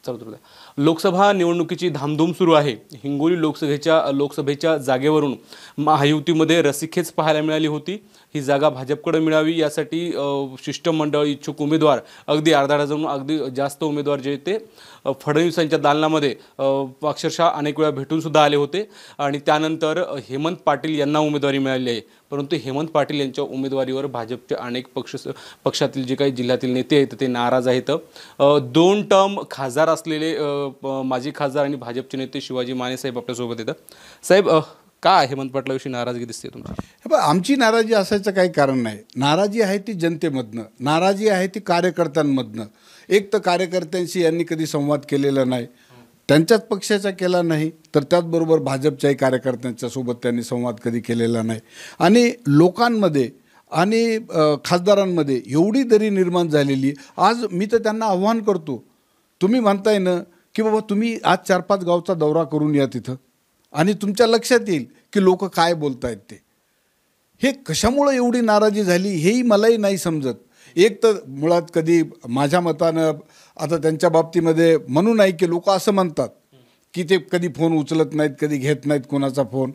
चला लोकसभा निवडणुकीची धामधूम सुरू आहे। हिंगोली लोकसभेच्या जागेवरून महायुतीमध्ये रस्सीखेच पाहायला मिळाली होती। ही जागा भाजपकडे मिळावी यासाठी शिष्टमंडळ इच्छुक उमेदवार अगदी अर्धा डझन अगदी जास्त उमेदवार जे ते फडणवीसांच्या दालनामध्ये अक्षरशः अनेक वेळा भेटून सुद्धा आले होते आणि त्यानंतर हेमंत पाटील यांना उमेदवारी मिळाली आहे। परंतु हेमंत पाटील यांच्या उमेदवारीवर भाजपचे अनेक पक्षातील जे काही जिल्ह्यातील नेते आहेत ते नाराज आहेत। 2 टर्म खासदार असलेले माजी खासदार आणि भाजपचे नेते शिवाजी माने साहेब आपल्या सोबत येतात। साहेब काय हेमंत पाटलाविषयी नाराजगी दिसते तुमची? आमची नाराजी असायचं काही कारण नाही। नाराजी आहे ती जनतेमधनं, नाराजी आहे ती कार्यकर्त्यांमधनं। एक तर कार्यकर्त्यांशी यांनी कधी संवाद केलेला नाही, त्यांच्याच पक्षाचा केला नाही, तर त्याचबरोबर भाजपच्याही कार्यकर्त्यांच्या सोबत त्यांनी संवाद कधी केलेला नाही। आणि लोकांमध्ये आणि खासदारांमध्ये एवढी दरी निर्माण झालेली। आज मी तर त्यांना आव्हान करतो, तुम्ही म्हणताय ना की बाबा तुम्ही आज 4-5 गावचा दौरा करून या तिथं आणि तुमच्या लक्षात येईल की लोक काय बोलतायत ते। हे कशामुळे एवढी नाराजी झाली हेही मलाही नाही समजत। एक तर मुळात कधी माझ्या मतानं आता त्यांच्या बाबतीमध्ये म्हणू नाही की लोक असं म्हणतात की ते कधी फोन उचलत नाहीत, कधी घेत नाहीत कोणाचा फोन।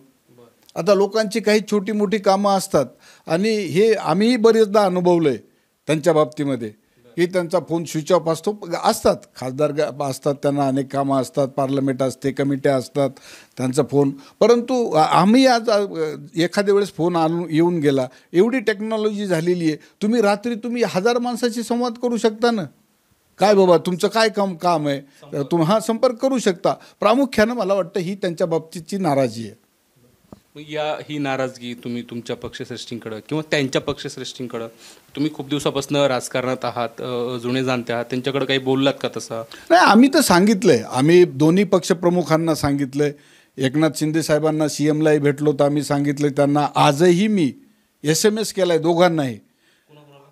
आता लोकांची काही छोटी मोठी कामं असतात आणि हे आम्हीही बरेचदा अनुभवलं आहे त्यांच्या बाबतीमध्ये की त्यांचा फोन स्विच ऑफ असतो। असतात खासदार असतात, त्यांना अनेक कामं असतात, पार्लमेंट असते, कमिट्या असतात, त्यांचा फोन। परंतु आम्ही आज एखाद्या वेळेस फोन येऊन गेला, एवढी टेक्नॉलॉजी झालेली आहे, तुम्ही रात्री 1000 माणसाशी संवाद करू शकता ना। काय बाबा तुमचं काय काम आहे, तुम्ही संपर्क करू शकता। प्रामुख्यानं मला वाटतं ही त्यांच्या बाबतीतची नाराजी आहे। ही नाराजगी तुम्ही तुमच्या पक्षश्रेष्ठींकडे किंवा त्यांच्या पक्षश्रेष्ठींकडे, तुम्ही खूप दिवसापासून राजकारणात आहात, जुने जाणते आहात, त्यांच्याकडे काही बोललात का तसं? नाही, आम्ही तर सांगितलंय, आम्ही दोन्ही पक्षप्रमुखांना सांगितलंय, एकनाथ शिंदे साहेबांना CMलाही भेटलो तर आम्ही सांगितलं त्यांना। आजही मी SMS केलाय दोघांनाही,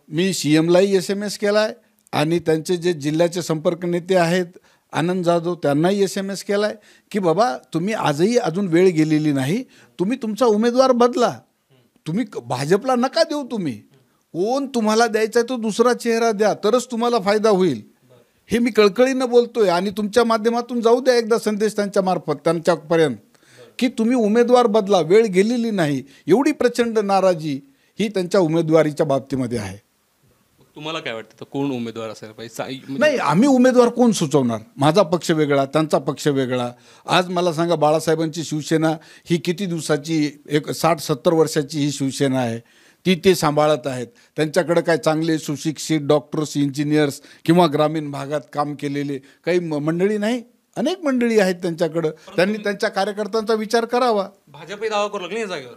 मी CMलाही SMS केलाय आणि त्यांचे जे जिल्ह्याचे संपर्क नेते आहेत आनंद जाधव त्यांनाही SMS केलाय की बाबा तुम्ही आजही अजून वेळ गेलेली नाही, तुम्ही तुमचा उमेदवार बदला, तुम्ही भाजपला नका देऊ, तुम्ही कोण तुम्हाला द्यायचा तो दुसरा चेहरा द्या, तरच तुम्हाला फायदा होईल। हे मी कळकळीनं बोलतोय आणि तुमच्या माध्यमातून जाऊ द्या एकदा संदेश त्यांच्या मार्फत त्यांच्यापर्यंत की तुम्ही उमेदवार बदला, वेळ गेलेली नाही। एवढी प्रचंड नाराजी ही त्यांच्या उमेदवारीच्या बाबतीमध्ये आहे। तुम्हाला काय वाटतं कोण उमेदवार असायला पाहिजे? नाही, आम्ही उमेदवार कोण सुचवणार? माझा पक्ष वेगळा, त्यांचा पक्ष वेगळा। आज मला सांगा, बाळासाहेबांची शिवसेना ही किती दिवसाची, एक 60-70 वर्षाची ही शिवसेना आहे, ते सांभाळत आहेत। त्यांच्याकडे काय चांगले सुशिक्षित डॉक्टर्स, इंजिनियर्स किंवा ग्रामीण भागात काम केलेले काही मंडळी नाही? अनेक मंडळी आहेत त्यांच्याकडं, त्यांनी त्यांच्या कार्यकर्त्यांचा विचार करावा। भाजपही दावा करू लागले या जागेवर?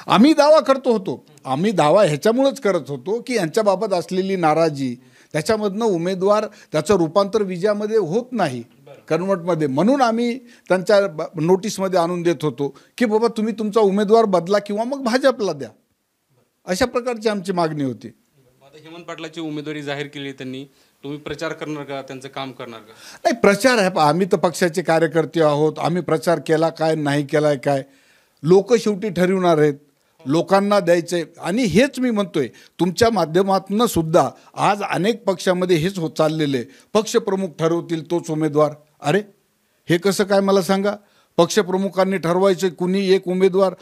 आम्ही दावा करतो होतो, आम्ही दावा ह्याच्यामुळेच करत होतो की यांच्याबाबत असलेली नाराजी, त्याच्यामधनं उमेदवार त्याचं रूपांतर विजयामध्ये होत नाही, कन्वर्टमध्ये, म्हणून आम्ही त्यांच्या नोटीसमध्ये आणून देत होतो की बाबा तुम्ही तुमचा उमेदवार बदला किंवा मग भाजपला द्या, अशा प्रकारची आमची मागणी होती। आता हेमंत पाटलाची उमेदवारी जाहीर केली त्यांनी, तुम्ही प्रचार करणार का, त्यांचं काम करणार का? नाही, प्रचार आहे, आम्ही तर पक्षाचे कार्यकर्ते आहोत, आम्ही प्रचार केला काय नाही केलाय काय लोक शेवटी ठरवणार आहेत, लोकांना द्यायचंय। आणि हेच मी म्हणतोय तुमच्या माध्यमातून सुद्धा आज अनेक पक्षामध्ये हेच होत चाललेले, पक्षप्रमुख ठरवतील तोच उमेदवार। अरे हे कसं काय मला सांगा? पक्षप्रमुखांनी ठरवायचं कुणी एक उमेदवार,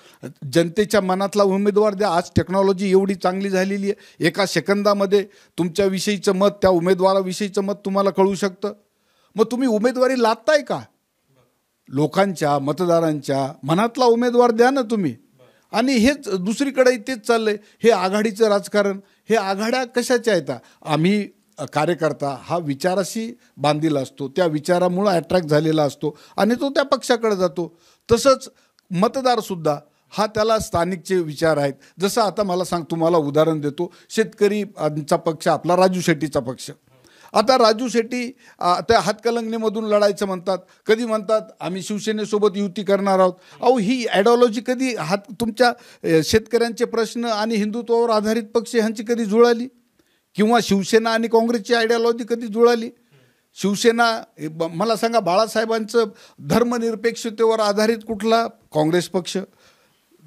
जनतेच्या मनातला उमेदवार द्या। आज टेक्नॉलॉजी एवढी चांगली झालेली आहे, एका सेकंदामध्ये तुमच्याविषयीचं मत, त्या उमेदवाराविषयीचं मत तुम्हाला कळू शकतं। मग तुम्ही उमेदवारी लादताय का? लोकांच्या मतदारांच्या मनातला उमेदवार द्या ना तुम्ही। आणि हेच दुसरीकडे तेच चाललंय, हे आघाडीचं राजकारण, हे आघाड्या कशाच्या आहेत? आम्ही कार्यकर्ता हा विचाराशी बांधील असतो, त्या विचारामुळे अट्रॅक्ट झालेला असतो आणि तो त्या पक्षाकडे जातो। तसंच मतदारसुद्धा हा त्याला स्थानिकचे विचार आहेत। जसं आता मला तुम्हाला उदाहरण देतो, शेतकरीचा पक्ष आपला राजू शेट्टीचा पक्ष, आता राजू शेट्टी त्या हातकलंगणीमधून लढायचं म्हणतात, कधी म्हणतात आम्ही शिवसेनेसोबत युती करणार आहोत। अहो ही आयडिओलॉजी कधी तुमच्या शेतकऱ्यांचे प्रश्न आणि हिंदुत्वावर आधारित पक्ष ह्यांची कधी जुळाली? किंवा शिवसेना आणि काँग्रेसची आयडिओलॉजी कधी जुळाली? शिवसेना मला सांगा, बाळासाहेबांचं धर्मनिरपेक्षतेवर आधारित कुठला काँग्रेस पक्ष?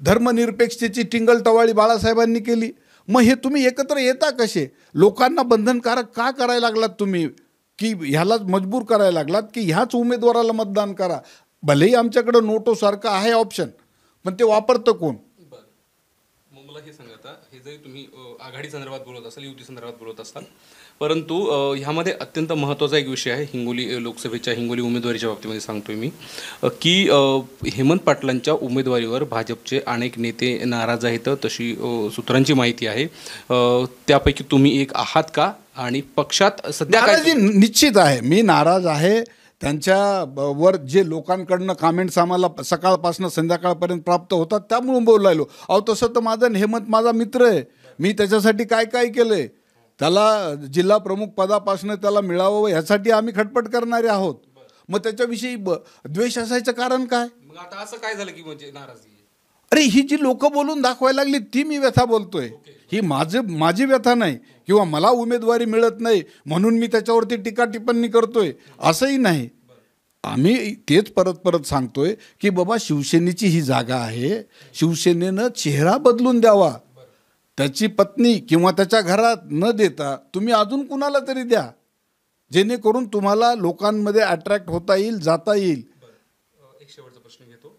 धर्मनिरपेक्षतेची टिंगलटवाळी बाळासाहेबांनी केली। मग हे तुम्ही एकत्र येता कसे? लोकांना बंधनकारक का करायला लागलात तुम्ही? की ह्यालाच मजबूर करायला लागलात की ह्याच उमेदवाराला मतदान करा. भलेही आमच्याकडं नोटोसारखं आहे ऑप्शन, पण ते वापरतं कोण? मग मला हे सांगा, आता हे जरी तुम्ही आघाडी संदर्भात बोलत असाल, युती संदर्भात बोलत असाल, परंतु ह्यामध्ये अत्यंत महत्त्वाचा एक विषय आहे हिंगोली लोकसभेच्या हिंगोली उमेदवारीच्या बाबतीमध्ये सांगतोय मी, की हेमंत पाटलांच्या उमेदवारीवर भाजपचे अनेक नेते नाराज आहेत, तशी सूत्रांची माहिती आहे. त्यापैकी तुम्ही एक आहात का? आणि पक्षात सध्या काय? नाराजी निश्चित आहे, मी नाराज आहे. त्यांच्यावर जे लोकांकडनं कमेंट्स आम्हाला सकाळपासून संध्याकाळपर्यंत प्राप्त होतात त्यामुळे बोलायलो. अहो तसं तर माझा हेमंत माझा मित्र आहे, मी त्याच्यासाठी काय काय केलं आहे, त्याला जिल्हा प्रमुख पदापासून त्याला मिळावं ह्यासाठी आम्ही खटपट करणारे आहोत. मग त्याच्याविषयी द्वेष असायचं कारण काय? मग आता असं काय झालं की म्हणजे नाराजी? अरे ही जी लोक बोलून दाखवायला लागली ती मी व्यथा बोलतोय, ही माझी व्यथा नाही, किंवा मला उमेदवारी मिळत नाही म्हणून मी त्याच्यावरती टीका टिप्पणी करतोय असंही नाही. आम्ही तेच परत परत सांगतोय की बाबा शिवसेनेची ही जागा आहे, शिवसेनेनं चेहरा बदलून द्यावा. त्याची पत्नी किंवा त्याच्या घरात न देता तुम्ही अजून कुणाला तरी द्या, जेणेकरून तुम्हाला लोकांमध्ये अट्रॅक्ट होता येईल, जाता येईल. एक शेवटचा प्रश्न घेतो.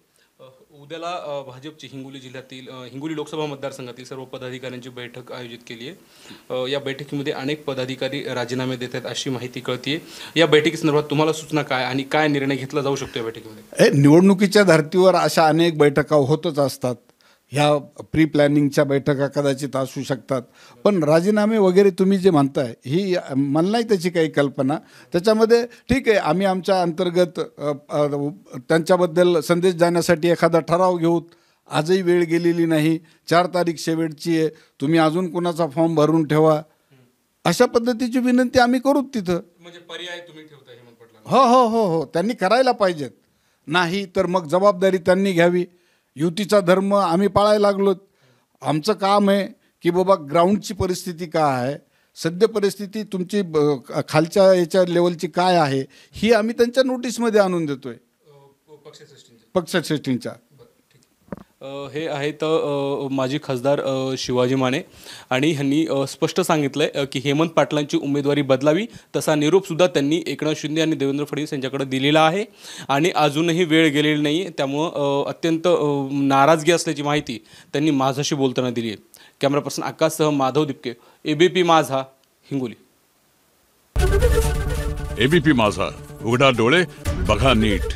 उद्याला भाजपची हिंगोली जिल्ह्यातील हिंगोली लोकसभा मतदारसंघातील सर्व पदाधिकाऱ्यांची बैठक आयोजित केली आहे. या बैठकीमध्ये अनेक पदाधिकारी राजीनामे देत आहेत अशी माहिती कळतीये. या बैठकीसंदर्भात तुम्हाला सूचना काय आणि काय निर्णय घेतला जाऊ शकतो या बैठकीमध्ये? निवडणुकीच्या धर्तीवर अशा अनेक बैठका होतच असतात. ह्या प्री प्लॅनिंगच्या बैठका कदाचित असू शकतात, पण राजीनामे वगैरे तुम्ही जे म्हणताय ही मला नाही त्याची काही कल्पना. त्याच्यामध्ये ठीक आहे, आम्ही आमच्या अंतर्गत त्यांच्याबद्दल संदेश जाण्यासाठी एखादा ठराव घेऊ. आजही वेळ गेलेली नाही, 4 तारीख शेवटची आहे, तुम्ही अजून कोणाचा फॉर्म भरून ठेवा, अशा पद्धतीची विनंती आम्ही करू तिथं. म्हणजे पर्याय तुम्ही ठेवता हेमंत पाटलांना? हो हो हो हो, त्यांनी करायला पाहिजेत. नाही तर मग जबाबदारी त्यांनी घ्यावी. युतीचा धर्म आम्ही पाळायला लागलोत. आमचं काम आहे की बाबा ग्राउंडची परिस्थिती काय आहे, सद्य परिस्थिती तुमची खालच्या याच्या लेवलची काय आहे ही आम्ही त्यांच्या नोटीसमध्ये आणून देतोय, पक्षश्रेष्ठींच्या. हे आहेत माजी खासदार शिवाजी माने, आणि ह्यांनी स्पष्ट सांगितलंय की हेमंत पाटलांची उमेदवारी बदलावी. तसा निरोपसुद्धा त्यांनी एकनाथ शिंदे आणि देवेंद्र फडणवीस यांच्याकडे दिलेला आहे आणि अजूनही वेळ गेलेली नाही आहे. त्यामुळं अत्यंत नाराजगी असल्याची माहिती त्यांनी माझाशी बोलताना दिली आहे. Camera person आकाशसह Madhav Dipke, ABP माझा, हिंगोली. ABP माझा, उघडा डोळे बघा नीट.